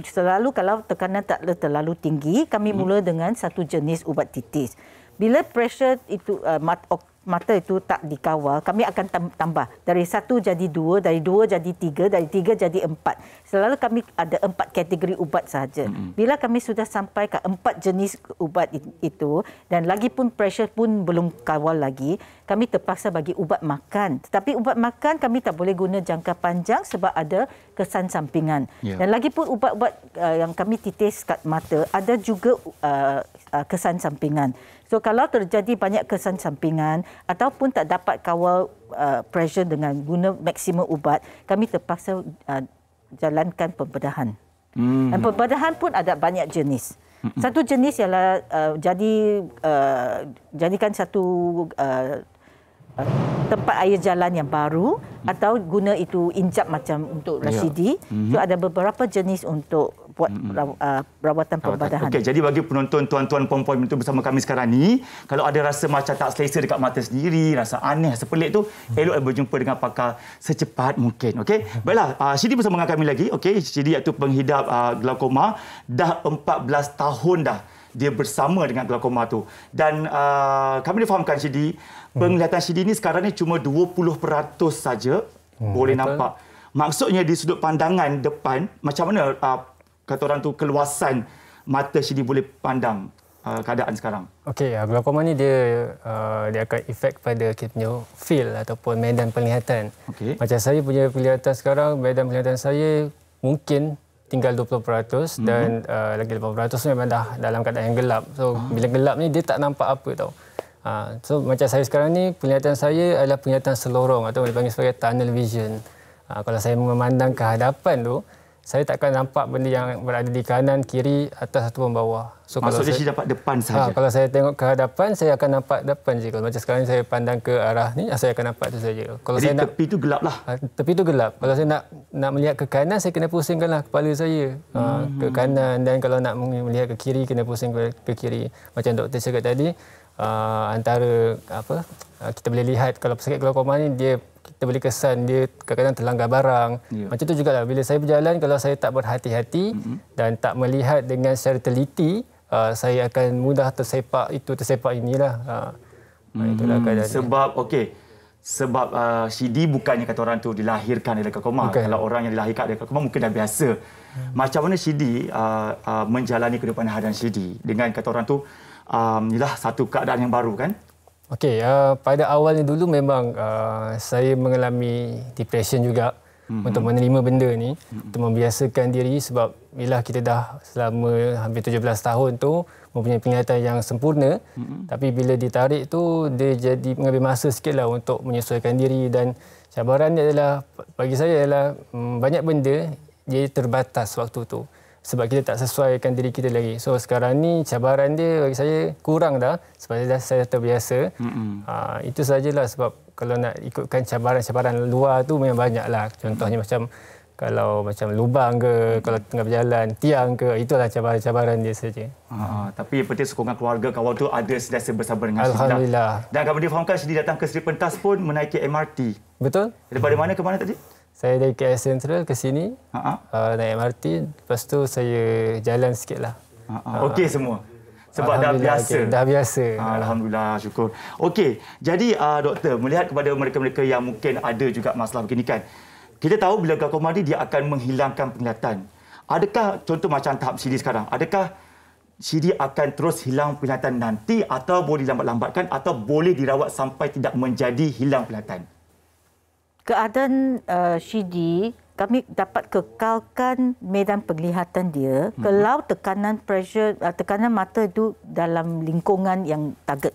selalu kalau tekanan tak terlalu tinggi, kami mula dengan satu jenis ubat titis. Bila pressure itu mata itu tak dikawal, kami akan tambah dari 1 jadi 2, dari 2 jadi 3, dari 3 jadi 4. Selalu kami ada 4 kategori ubat sahaja. Bila kami sudah sampai ke 4 jenis ubat itu dan lagi pun pressure pun belum kawal lagi, kami terpaksa bagi ubat makan. Tetapi ubat makan kami tak boleh guna jangka panjang sebab ada kesan sampingan. Dan lagi pun ubat-ubat yang kami titis kat mata ada juga kesan sampingan. So kalau terjadi banyak kesan sampingan ataupun tak dapat kawal pressure dengan guna maksimum ubat, kami terpaksa jalankan pembedahan. Dan pembedahan pun ada banyak jenis. Satu jenis ialah jadikan satu tempat air jalan yang baru atau guna itu injap macam untuk Rashidi. So ada beberapa jenis untuk buat rawatan pembedahan. Okey, jadi bagi penonton tuan-tuan puan-puan itu bersama kami sekarang ni, kalau ada rasa macam tak selesa dekat mata sendiri, rasa aneh, rasa pelik tu, elok berjumpa dengan pakar secepat mungkin. Okey. Baiklah, Shidi bersama dengan kami lagi. Okey, Shidi iaitu penghidap glaukoma, dah 14 tahun dah dia bersama dengan glaukoma tu. Dan kami difahamkan Shidi, penglihatan Shidi ni sekarang ni cuma 20% saja boleh nampak. Maksudnya di sudut pandangan depan, macam mana kata orang tu keluasan mata Shidi boleh pandang keadaan sekarang? Okey, glaukoma ni dia akan efek pada kita punya field ataupun medan penglihatan. Macam saya punya penglihatan sekarang, medan penglihatan saya mungkin tinggal 20% dan lagi 80% tu memang dah dalam keadaan yang gelap. So bila gelap ni dia tak nampak apa tau. So macam saya sekarang ni, penglihatan saya adalah penglihatan selorong atau dipanggil sebagai tunnel vision. Kalau saya memandang ke hadapan tu, saya takkan nampak benda yang berada di kanan, kiri, atas ataupun bawah. So, maksudnya saya dapat depan saja. Kalau saya tengok ke hadapan, saya akan nampak depan je. Kalau macam sekarang ni saya pandang ke arah ni, saya akan nampak itu saja. Kalau jadi saya tepi tu gelap lah. Tepi tu gelap. Kalau saya nak melihat ke kanan, saya kena pusingkanlah kepala saya ke kanan, dan kalau nak melihat ke kiri, kena pusing ke kiri. Macam doktor cakap tadi, antara kita boleh lihat kalau pesakit glaukoma ni kita boleh kesan dia kadang-kadang terlanggar barang. Macam tu jugalah bila saya berjalan, kalau saya tak berhati-hati dan tak melihat dengan secara teliti, saya akan mudah tersepak inilah. Itulah keadaan. Sebab Shidi bukannya kata orang tu dilahirkan dari glaukoma. Kalau orang yang dilahirkan dari glaukoma mungkin dah biasa. Macam mana Shidi menjalani kehidupan harian Shidi dengan kata orang tu inilah satu keadaan yang baru kan? Okey, pada awalnya dulu memang saya mengalami depression juga untuk menerima benda ni, untuk membiasakan diri sebab bila kita dah selama hampir 17 tahun tu mempunyai penglihatan yang sempurna, tapi bila ditarik tu dia jadi mengambil masa sikitlah untuk menyesuaikan diri, dan cabarannya adalah bagi saya adalah banyak benda dia terbatas waktu tu. Sebab kita tak sesuaikan diri kita lagi. So sekarang ni cabaran dia bagi saya kurang dah sebab saya terbiasa. Itu sajalah, sebab kalau nak ikutkan cabaran-cabaran luar tu memang banyaklah. Contohnya macam kalau macam lubang ke, kalau tengah berjalan, tiang ke, itulah cabaran-cabaran dia saja. Tapi yang penting sokongan keluarga kawan tu ada sentiasa bersama dengan Shidi. Alhamdulillah. Dan kami difahamkan Shidi datang ke Seri Pentas pun menaiki MRT. Betul. Daripada mana ke mana tadi? Saya dari KL Central ke sini, naik MRT, lepas tu saya jalan sikitlah. Okey semua? Sebab dah biasa? Dah biasa. Alhamdulillah, syukur. Okey, jadi doktor, melihat kepada mereka-mereka yang mungkin ada juga masalah begini kan, kita tahu bila glaukoma ni dia akan menghilangkan penglihatan. Adakah, contoh macam tahap Shidi sekarang, adakah Shidi akan terus hilang penglihatan nanti atau boleh dilambat-lambatkan atau boleh dirawat sampai tidak menjadi hilang penglihatan? Keadaan Shidi, kami dapat kekalkan medan penglihatan dia kalau tekanan mata itu dalam lingkungan yang target.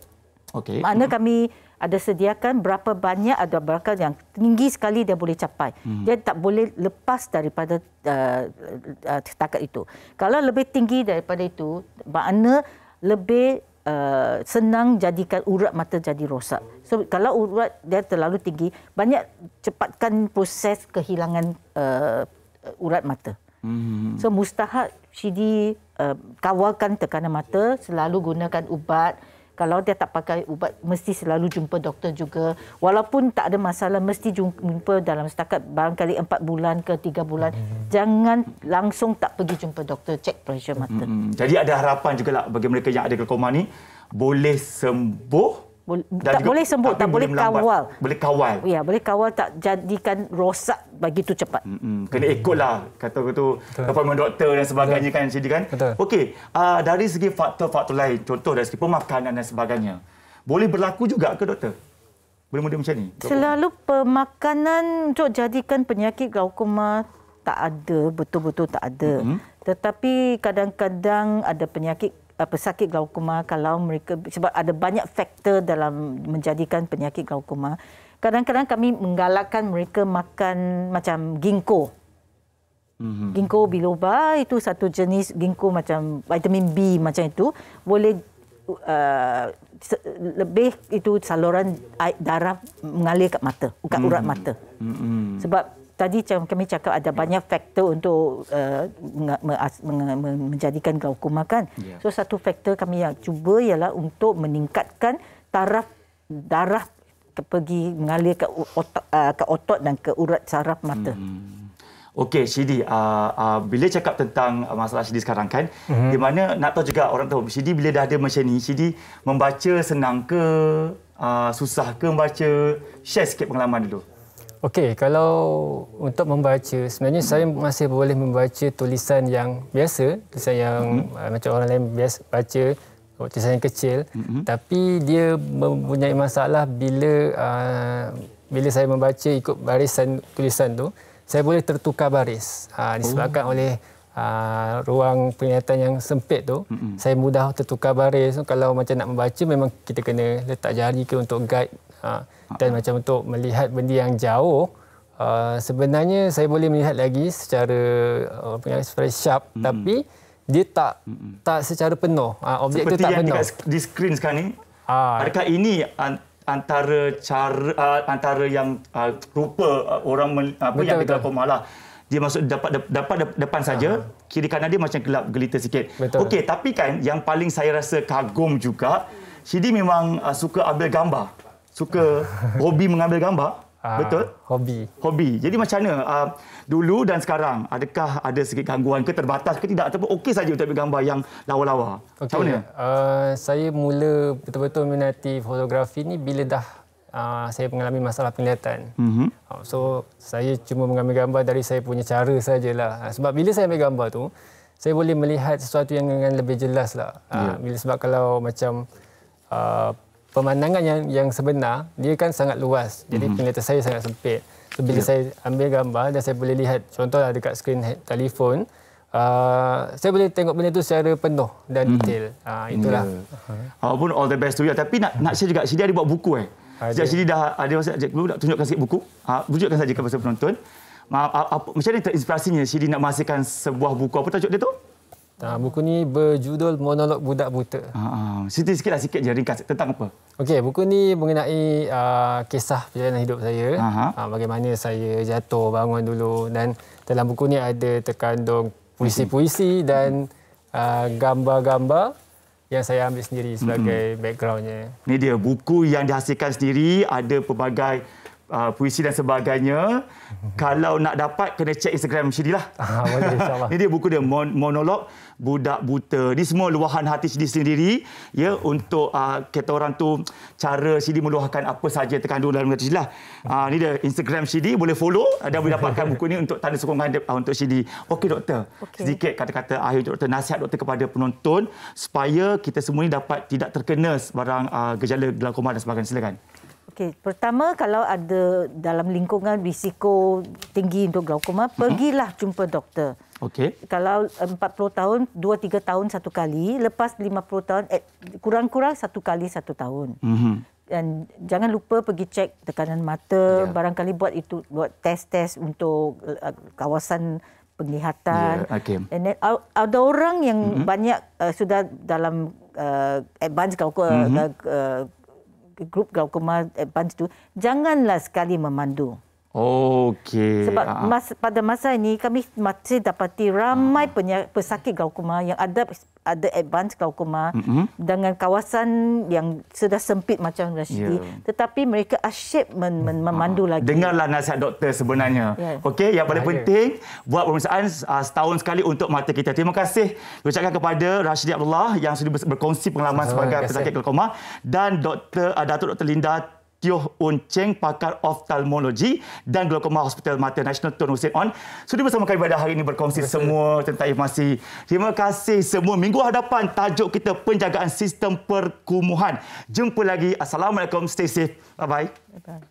Okey. Mana kami ada sediakan berapa banyak, ada berapa yang tinggi sekali dia boleh capai. Dia tak boleh lepas daripada setakat itu. Kalau lebih tinggi daripada itu, makna lebih senang jadikan urat mata jadi rosak. So kalau urat dia terlalu tinggi, banyak cepatkan proses kehilangan urat mata. So mustahak Shidi kawalkan tekanan mata, selalu gunakan ubat. Kalau dia tak pakai ubat, mesti selalu jumpa doktor juga. Walaupun tak ada masalah, mesti jumpa dalam setakat barangkali 4 bulan ke 3 bulan. Jangan langsung tak pergi jumpa doktor, cek pressure mata. Jadi ada harapan juga lah bagi mereka yang ada glaukoma ni, boleh sembuh. Tak boleh sembuh, tak boleh kawal. Boleh kawal. Ya, boleh kawal, tak jadikan rosak begitu cepat. Kena ikutlah kata-kata appointment doktor dan sebagainya kan, Sidi kan? Okey, dari segi faktor-faktor lain, contoh dari segi pemakanan dan sebagainya, boleh berlaku juga ke doktor? Benda-benda macam ni? Selalu pemakanan untuk jadikan penyakit glaukoma tak ada, betul-betul tak ada. Tetapi kadang-kadang ada penyakit pesakit glaukoma, kalau mereka, sebab ada banyak faktor dalam menjadikan penyakit glaukoma, kadang-kadang kami menggalakkan mereka makan macam ginkgo. Ginkgo biloba itu satu jenis ginkgo macam vitamin B macam itu, boleh lebih itu saluran darah mengalir kat mata, bukan urat mata. Sebab tadi kami cakap ada banyak faktor untuk menjadikan glaukoma kan. So satu faktor kami yang cuba ialah untuk meningkatkan taraf darah pergi mengalir ke otot dan ke urat saraf mata. Okey, Shidi, bila cakap tentang masalah Shidi sekarang kan, di mana nak tahu juga orang tahu Shidi bila dah ada macam ni, Shidi membaca senang ke, susah ke membaca? Share sikit pengalaman dulu. Okey, kalau untuk membaca, sebenarnya saya masih boleh membaca tulisan yang biasa, tulisan yang macam orang lain biasa baca, tulisan yang kecil. Tapi dia mempunyai masalah bila saya membaca ikut barisan tulisan tu, saya boleh tertukar baris. Disebabkan oleh ruang penglihatan yang sempit tu, saya mudah tertukar baris. Kalau macam nak membaca, memang kita kena letak jari ke untuk guide. Dan macam untuk melihat benda yang jauh, sebenarnya saya boleh melihat lagi secara sharp, tapi dia tak secara penuh. Objek seperti itu tak yang penuh. Di skrin sekarang ni, adakah ini antara yang rupa orang yang ada glaukoma lah? Dia masuk dapat depan saja, kiri kanan dia macam gelap gelita sikit. Okey, tapi kan yang paling saya rasa kagum juga, Shidi memang suka ambil gambar. Suka hobi mengambil gambar. Betul? Hobi. Jadi macam mana dulu dan sekarang? Adakah ada sedikit gangguan ke, terbatas ke tidak, ataupun okey saja untuk ambil gambar yang lawa-lawa? Macam mana? Saya mula betul-betul minati fotografi ni bila dah saya mengalami masalah penglihatan. So saya cuma mengambil gambar dari saya punya cara sajalah. Sebab bila saya ambil gambar tu, saya boleh melihat sesuatu yang dengan lebih jelas lah. Sebab kalau macam pemandangan yang sebenar, dia kan sangat luas. Jadi penglihatan saya sangat sempit. So, bila saya ambil gambar dan saya boleh lihat, contohlah dekat skrin telefon, saya boleh tengok benda itu secara penuh dan detail. Itulah. Walaupun all the best to you. Tapi nak share juga, Shidi ada buat buku Sejak Shidi dah ada masa, nak tunjukkan sikit buku. Tunjukkan saja kepada penonton. Macam mana terinspirasinya Shidi nak menghasilkan sebuah buku? Apa tajuk dia tu? Buku ni berjudul Monolog Budak Buta. Sikit je ringkas tentang apa? Okey, buku ni mengenai kisah perjalanan hidup saya. Bagaimana saya jatuh bangun dulu, dan dalam buku ni ada terkandung puisi-puisi dan gambar-gambar yang saya ambil sendiri sebagai backgroundnya. Ini dia buku yang dihasilkan sendiri, ada pelbagai puisi dan sebagainya. Kalau nak dapat, kena cek Instagram Shidi lah. Boleh, insyaAllah. Ini dia buku dia, Monolog Budak Buta. Ini semua luahan hati Shidi sendiri, ya, untuk kata orang tu, cara Shidi meluahkan apa saja terkandung dalam Shidi lah. Ini dia Instagram Shidi, boleh follow dan boleh dapatkan buku ini untuk tanda sokongan untuk Shidi. Okey doktor, sedikit kata-kata akhir doktor, nasihat doktor kepada penonton supaya kita semua ini dapat tidak terkena sebarang gejala glaukoma dan sebagainya. Silakan. Okey, pertama kalau ada dalam lingkungan risiko tinggi untuk glaukoma, pergilah jumpa doktor. Okey. Kalau 40 tahun, 2-3 tahun satu kali. Lepas 50 tahun, kurang-kurang 1 kali 1 tahun. Dan jangan lupa pergi cek tekanan mata. Barangkali buat tes-tes untuk kawasan penglihatan. And then, ada orang yang banyak sudah dalam advance grup glaukoma advance tu, janganlah sekali memandu. Okey. Sebab pada masa ini kami masih dapati ramai pesakit glaukoma yang ada advance glaukoma dengan kawasan yang sudah sempit macam Rashidi, tetapi mereka asyik memandu lagi. Dengarlah nasihat doktor sebenarnya. Okey, yang paling penting buat pemeriksaan setahun sekali untuk mata kita. Terima kasih ucapkan kepada Rashidi Abdullah yang sudah berkongsi pengalaman sebagai pesakit glaukoma, dan Datuk Dr. Linda Tioh Un Cheng, pakar oftalmologi dan glaukoma Hospital Mata Nasional Tun Hussein On, sudah bersama kami pada hari ini berkongsi semua tentang informasi. Terima kasih semua. Minggu hadapan tajuk kita penjagaan sistem perkumuhan. Jumpa lagi. Assalamualaikum. Stay safe. Bye-bye. Bye-bye.